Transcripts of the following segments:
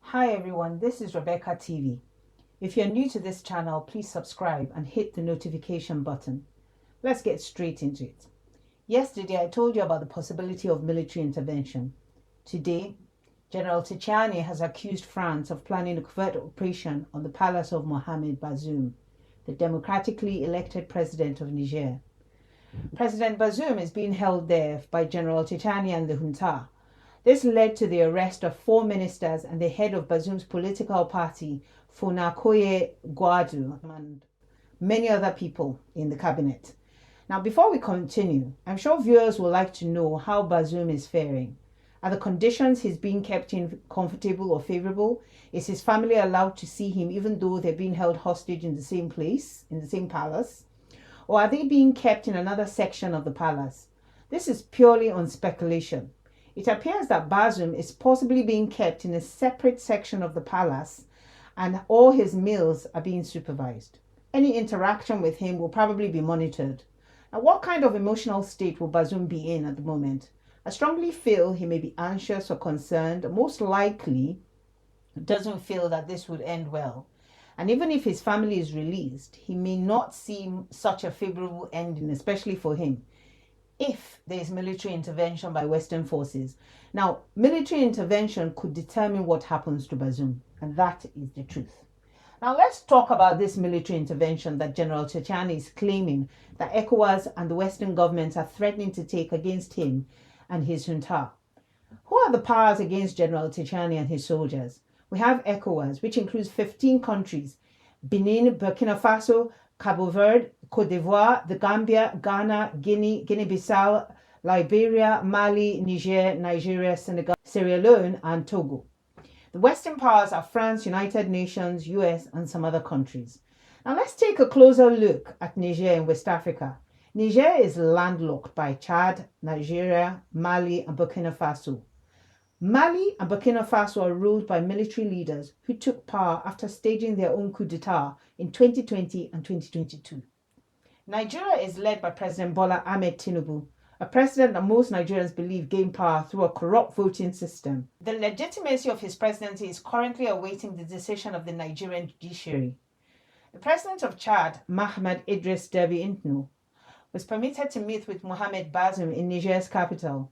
Hi everyone, this is Rebecca TV. If you're new to this channel, please subscribe and hit the notification button. Let's get straight into it. Yesterday, I told you about the possibility of military intervention. Today, General Tchiani has accused France of planning a covert operation on the palace of Mohamed Bazoum, the democratically elected president of Niger. President Bazoum is being held there by General Tchiani and the junta. This led to the arrest of 4 ministers and the head of Bazoum's political party, Fonakoye Gwadou, and many other people in the cabinet. Now, before we continue, I'm sure viewers would like to know how Bazoum is faring. Are the conditions he's being kept in comfortable or favorable? Is his family allowed to see him even though they're being held hostage in the same place, in the same palace? Or are they being kept in another section of the palace? This is purely on speculation. It appears that Bazoum is possibly being kept in a separate section of the palace and all his meals are being supervised. Any interaction with him will probably be monitored. Now, what kind of emotional state will Bazoum be in at the moment? I strongly feel he may be anxious or concerned. Most likely doesn't feel that this would end well. And even if his family is released, he may not see such a favorable ending, especially for him, if there is military intervention by Western forces. Now, military intervention could determine what happens to Bazoum, and that is the truth. Now, let's talk about this military intervention that General Tchiani is claiming that ECOWAS and the Western governments are threatening to take against him and his junta. Who are the powers against General Tchiani and his soldiers? We have ECOWAS, which includes 15 countries: Benin, Burkina Faso, Cabo Verde, Cote d'Ivoire, the Gambia, Ghana, Guinea, Guinea-Bissau, Liberia, Mali, Niger, Nigeria, Senegal, Sierra Leone, and Togo. The Western powers are France, United Nations, US, and some other countries. Now let's take a closer look at Niger in West Africa. Niger is landlocked by Chad, Nigeria, Mali, and Burkina Faso. Mali and Burkina Faso are ruled by military leaders who took power after staging their own coup d'etat in 2020 and 2022. Nigeria is led by President Bola Ahmed Tinubu, a president that most Nigerians believe gained power through a corrupt voting system. The legitimacy of his presidency is currently awaiting the decision of the Nigerian judiciary. The president of Chad, Mahamed Idris Deby Itno, was permitted to meet with Mohamed Bazoum in Niger's capital.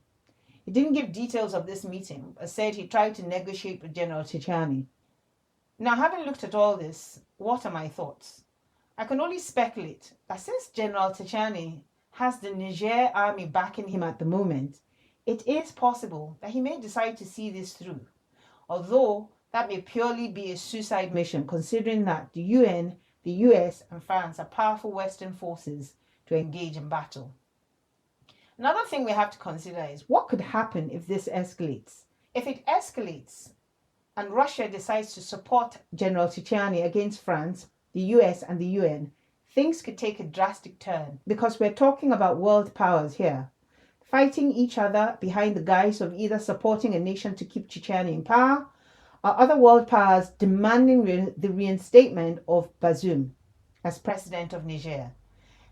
He didn't give details of this meeting, but said he tried to negotiate with General Tchiani. Now, having looked at all this, what are my thoughts? I can only speculate that since General Tchiani has the Niger army backing him at the moment, it is possible that he may decide to see this through, although that may purely be a suicide mission, considering that the UN, the US, and France are powerful Western forces to engage in battle. Another thing we have to consider is what could happen if this escalates. If it escalates and Russia decides to support General Tchiani against France, the US, and the UN, things could take a drastic turn, because we're talking about world powers here, fighting each other behind the guise of either supporting a nation to keep Tchiani in power, or other world powers demanding the reinstatement of Bazoum as president of Niger.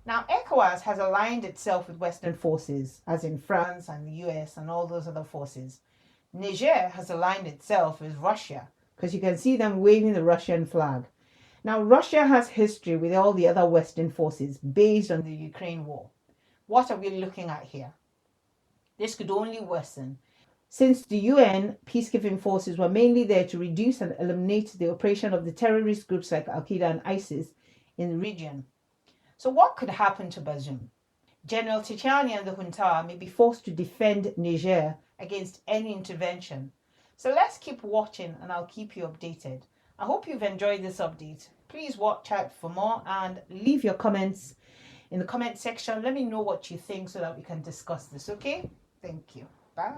Now, ECOWAS has aligned itself with Western forces, as in France and the US and all those other forces. Niger has aligned itself with Russia, because you can see them waving the Russian flag. Now, Russia has history with all the other Western forces based on the Ukraine war. What are we looking at here? This could only worsen, since the UN peacekeeping forces were mainly there to reduce and eliminate the operation of the terrorist groups like Al-Qaeda and ISIS in the region. So what could happen to Bazoum? General Tchiani and the junta may be forced to defend Niger against any intervention. So let's keep watching and I'll keep you updated. I hope you've enjoyed this update. Please watch out for more and leave your comments in the comment section. Let me know what you think so that we can discuss this, okay? Thank you. Bye.